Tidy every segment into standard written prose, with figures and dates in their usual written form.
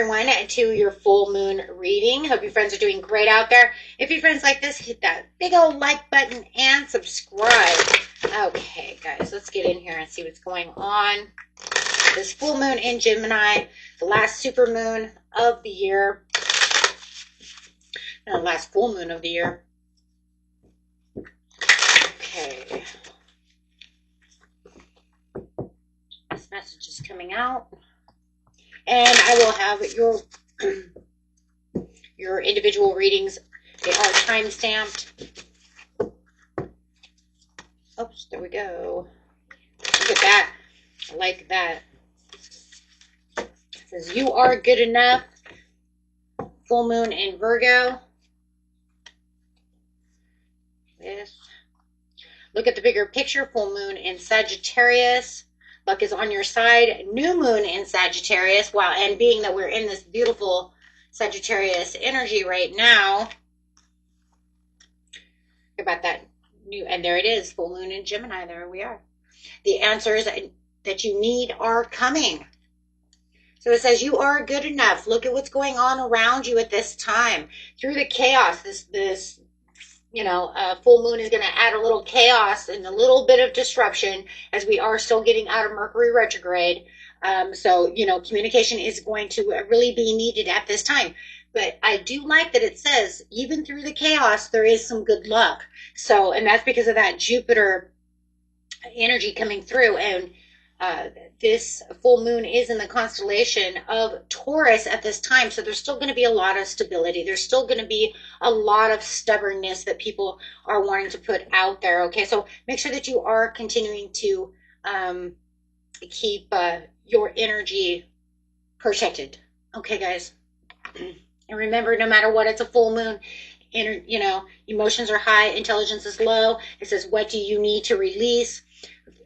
everyone, to your full moon reading. Hope your friends are doing great out there. If your friends like this, hit that big old like button and subscribe. Okay, guys, let's get in here and see what's going on. This full moon in Gemini, the last super moon of the year, and the last full moon of the year. Okay. This message is coming out. And I will have your individual readings. They are time-stamped. Oops, there we go. Look at that. I like that. It says, you are good enough. Full moon in Virgo. This. Look at the bigger picture. Full moon in Sagittarius. Luck is on your side. New moon in Sagittarius. Wow, and being that we're in this beautiful Sagittarius energy right now. Think about that new, and there it is, full moon in Gemini. There we are. The answers that you need are coming. So it says you are good enough. Look at what's going on around you at this time. Through the chaos, this full moon is going to add a little chaos and a little bit of disruption as we are still getting out of Mercury retrograde. So, communication is going to really be needed at this time. But I do like that it says, even through the chaos, there is some good luck. So, and that's because of that Jupiter energy coming through. And this full moon is in the constellation of Taurus at this time. So there's still going to be a lot of stability. There's still going to be a lot of stubbornness that people are wanting to put out there. Okay, so make sure that you are continuing to keep your energy protected. Okay, guys. And remember, no matter what, it's a full moon. Emotions are high, intelligence is low. It says, what do you need to release?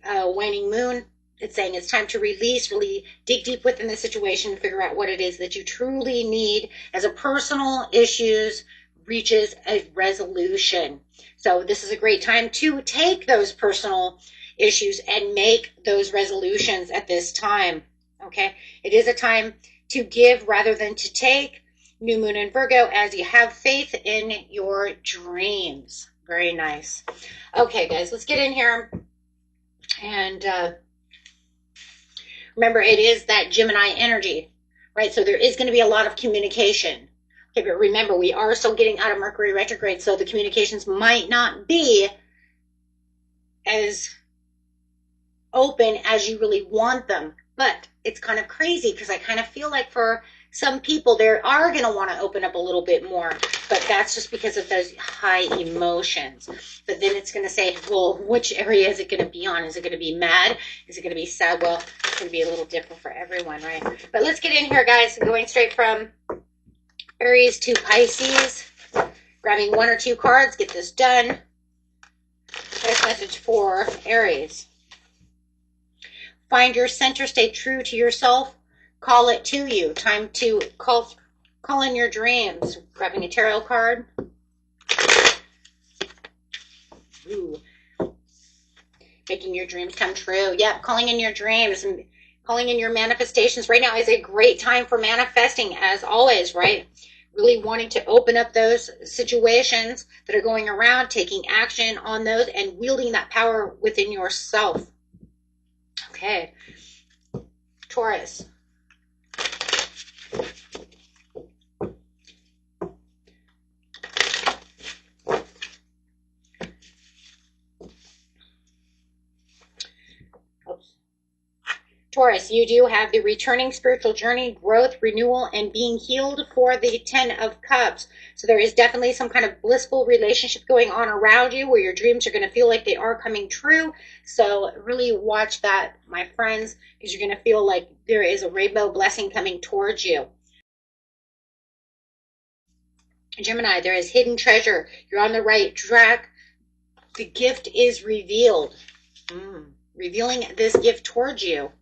Waning moon. It's saying it's time to release, really dig deep within the situation, figure out what it is that you truly need as a personal issues reaches a resolution. So this is a great time to take those personal issues and make those resolutions at this time. Okay, it is a time to give rather than to take. New moon in Virgo as you have faith in your dreams. Very nice. Okay, guys, let's get in here and remember, it is that Gemini energy, right? So there is going to be a lot of communication. Okay, but remember, we are still getting out of Mercury retrograde, so the communications might not be as open as you really want them. But it's kind of crazy because I kind of feel like for some people, they are going to want to open up a little bit more. But that's just because of those high emotions. But then it's going to say, well, which area is it going to be on? Is it going to be mad? Is it going to be sad? Well, it's going to be a little different for everyone, right? But let's get in here, guys. Going straight from Aries to Pisces. Grabbing one or two cards. Get this done. First message for Aries. Find your center. Stay true to yourself. Call it to you. Time to call in your dreams. Grabbing a tarot card. Ooh. Making your dreams come true. Yep, calling in your dreams and calling in your manifestations. Right now is a great time for manifesting, as always, right? Really wanting to open up those situations that are going around, taking action on those, and wielding that power within yourself. Okay. Taurus. Taurus, you do have the returning spiritual journey, growth, renewal, and being healed for the 10 of Cups. So there is definitely some kind of blissful relationship going on around you where your dreams are going to feel like they are coming true. So really watch that, my friends, because you're going to feel like there is a rainbow blessing coming towards you. Gemini, there is hidden treasure. You're on the right track. The gift is revealed. Revealing this gift towards you.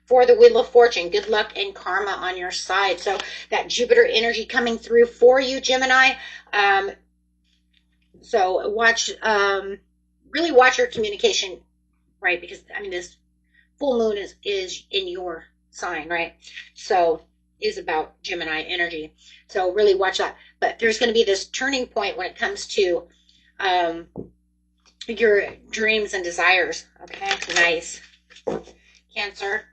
For the Wheel of Fortune, good luck and karma on your side. So that Jupiter energy coming through for you, Gemini. So watch, really watch your communication, right? Because, I mean, this full moon is in your sign, right? So is about Gemini energy. So really watch that. But there's going to be this turning point when it comes to your dreams and desires. Okay, nice. Cancer.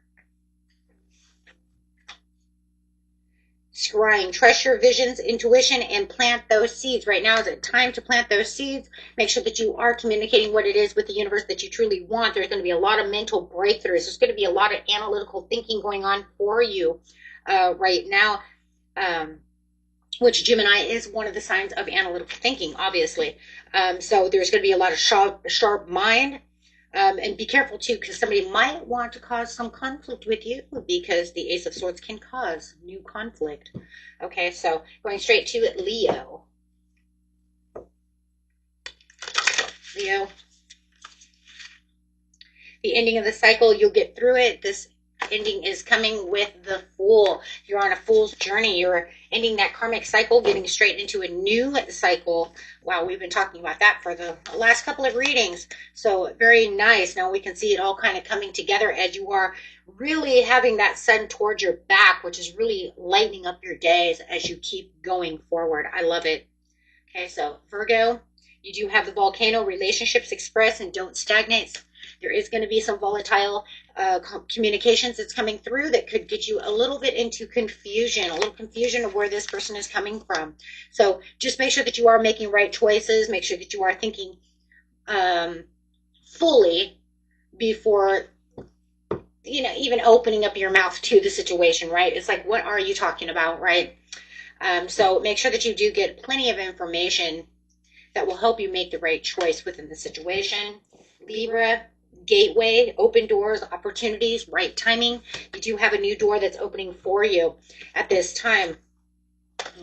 Scrying. Trust your visions, intuition, and plant those seeds. Right now is a time to plant those seeds. Make sure that you are communicating what it is with the universe that you truly want. There's going to be a lot of mental breakthroughs. There's going to be a lot of analytical thinking going on for you right now, which Gemini is one of the signs of analytical thinking, obviously. So there's going to be a lot of sharp mind. And be careful too, because somebody might want to cause some conflict with you, because the Ace of Swords can cause new conflict. Okay, so going straight to Leo. Leo. The ending of the cycle, you'll get through it. This ending is coming with the Fool. You're on a fool's journey. You're ending that karmic cycle, getting straight into a new cycle. Wow, we've been talking about that for the last couple of readings. So very nice. Now we can see it all kind of coming together as you are really having that sun towards your back, which is really lightening up your days as you keep going forward. I love it. Okay, so Virgo, you do have the volcano. Relationships express and don't stagnate. There is going to be some volatile communications that's coming through that could get you a little bit into confusion, a little confusion of where this person is coming from. So just make sure that you are making right choices. Make sure that you are thinking fully before, you know, even opening up your mouth to the situation, right? It's like, what are you talking about, right? So make sure that you do get plenty of information that will help you make the right choice within the situation. Libra, gateway, open doors, opportunities, right timing. You do have a new door that's opening for you at this time.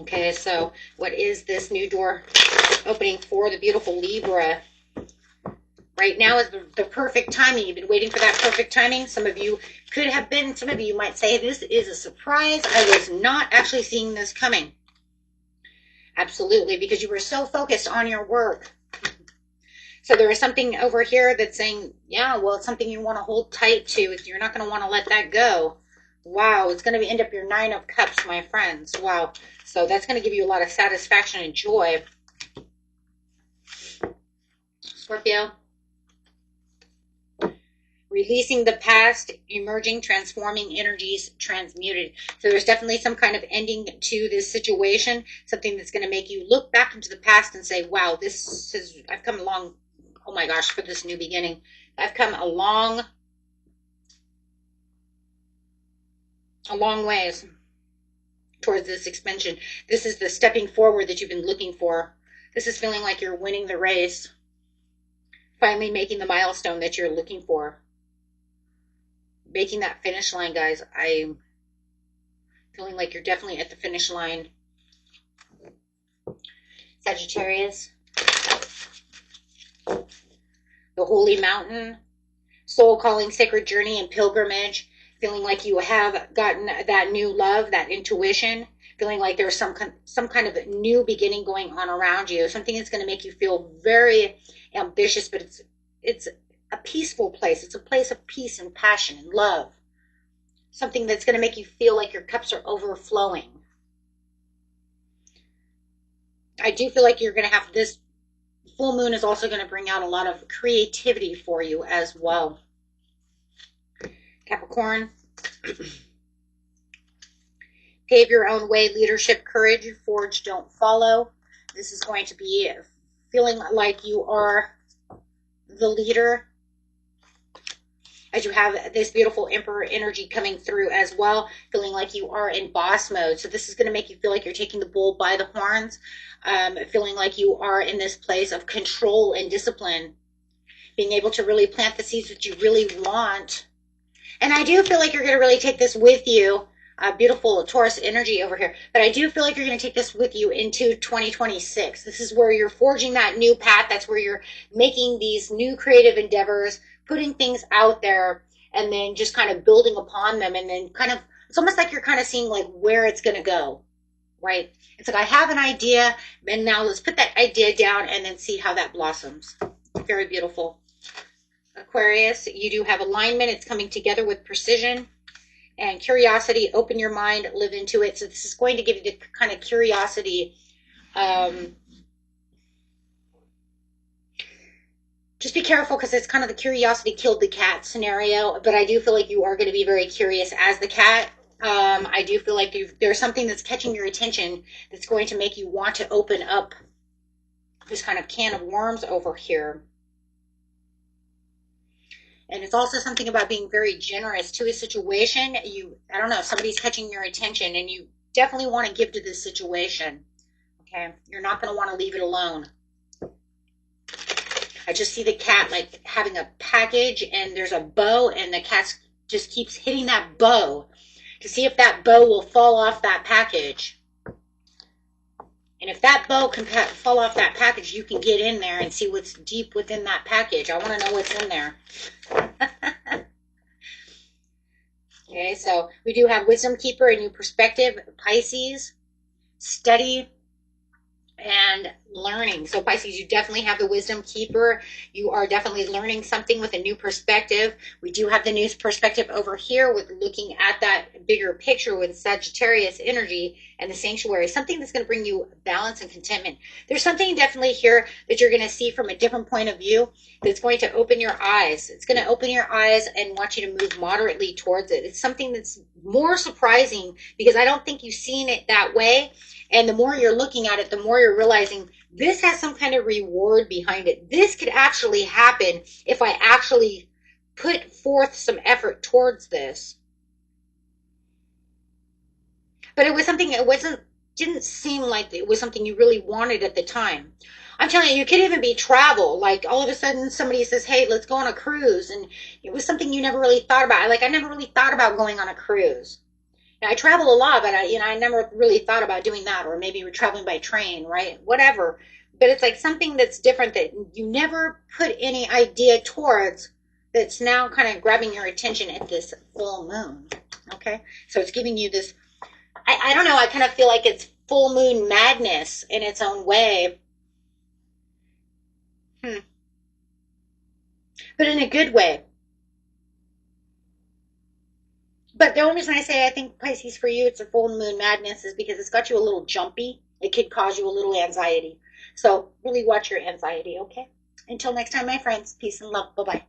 Okay, so what is this new door opening for the beautiful Libra? Right now is the perfect timing. You've been waiting for that perfect timing. Some of you could have been, some of you might say, this is a surprise. I was not actually seeing this coming. Absolutely, because you were so focused on your work. So there is something over here that's saying, yeah, well, it's something you want to hold tight to. You're not going to want to let that go. Wow, it's going to end up your 9 of Cups, my friends. Wow. So that's going to give you a lot of satisfaction and joy. Scorpio. Releasing the past, emerging, transforming energies, transmuted. So there's definitely some kind of ending to this situation, something that's going to make you look back into the past and say, wow, I've come along, oh my gosh, for this new beginning. I've come a long ways towards this expansion. This is the stepping forward that you've been looking for. This is feeling like you're winning the race, finally making the milestone that you're looking for. Making that finish line, guys. I'm feeling like you're definitely at the finish line. Sagittarius. The Holy Mountain. Soul calling, sacred journey, and pilgrimage. Feeling like you have gotten that new love, that intuition. Feeling like there's some kind of new beginning going on around you. Something that's going to make you feel very ambitious, but it's a peaceful place. It's a place of peace and passion and love. Something that's going to make you feel like your cups are overflowing. I do feel like you're going to have this full moon is also going to bring out a lot of creativity for you as well. Capricorn. Pave your own way, leadership, courage, forge, don't follow. This is going to be feeling like you are the leader, as you have this beautiful Emperor energy coming through as well, feeling like you are in boss mode. So this is going to make you feel like you're taking the bull by the horns, feeling like you are in this place of control and discipline, being able to really plant the seeds that you really want. And I do feel like you're going to really take this with you. Beautiful Taurus energy over here. But I do feel like you're going to take this with you into 2026. This is where you're forging that new path. That's where you're making these new creative endeavors, putting things out there, and then just kind of building upon them. And then kind of, it's almost like you're kind of seeing like where it's going to go, right? It's like, I have an idea, and now let's put that idea down and then see how that blossoms. Very beautiful. Aquarius, you do have alignment. It's coming together with precision. and curiosity. Open your mind, live into it. So this is going to give you the kind of curiosity. Just be careful because it's kind of the curiosity killed the cat scenario. But I do feel like you are going to be very curious as the cat. I do feel like there's something that's catching your attention that's going to make you want to open up this kind of can of worms over here. And it's also something about being very generous to a situation. I don't know, somebody's catching your attention and you definitely want to give to this situation. Okay, you're not going to want to leave it alone. I just see the cat like having a package and there's a bow and the cat just keeps hitting that bow to see if that bow will fall off that package. And if that bow can fall off that package, you can get in there and see what's deep within that package. I want to know what's in there. Okay, so we do have Wisdom Keeper, a new perspective, Pisces, study, and learning. So Pisces, you definitely have the Wisdom Keeper. You are definitely learning something with a new perspective. We do have the new perspective over here with looking at that bigger picture with Sagittarius energy and the sanctuary, something that's going to bring you balance and contentment. There's something definitely here that you're going to see from a different point of view that's going to open your eyes. It's going to open your eyes and want you to move moderately towards it. It's something that's more surprising because I don't think you've seen it that way. And the more you're looking at it, the more you're realizing this has some kind of reward behind it. This could actually happen if I actually put forth some effort towards this. But it was something, didn't seem like it was something you really wanted at the time. I'm telling you, you could even be travel. Like all of a sudden somebody says, hey, let's go on a cruise. And it was something you never really thought about. Like I never really thought about going on a cruise. I travel a lot, but I never really thought about doing that, or maybe we're traveling by train, right? Whatever. But it's like something that's different that you never put any idea towards that's now kind of grabbing your attention at this full moon. Okay? So it's giving you this, I don't know, I kind of feel like it's full moon madness in its own way. But in a good way. But the only reason I say I think Pisces for you, it's a full moon madness is because it's got you a little jumpy. It could cause you a little anxiety. So really watch your anxiety, okay? Until next time, my friends, peace and love. Bye-bye.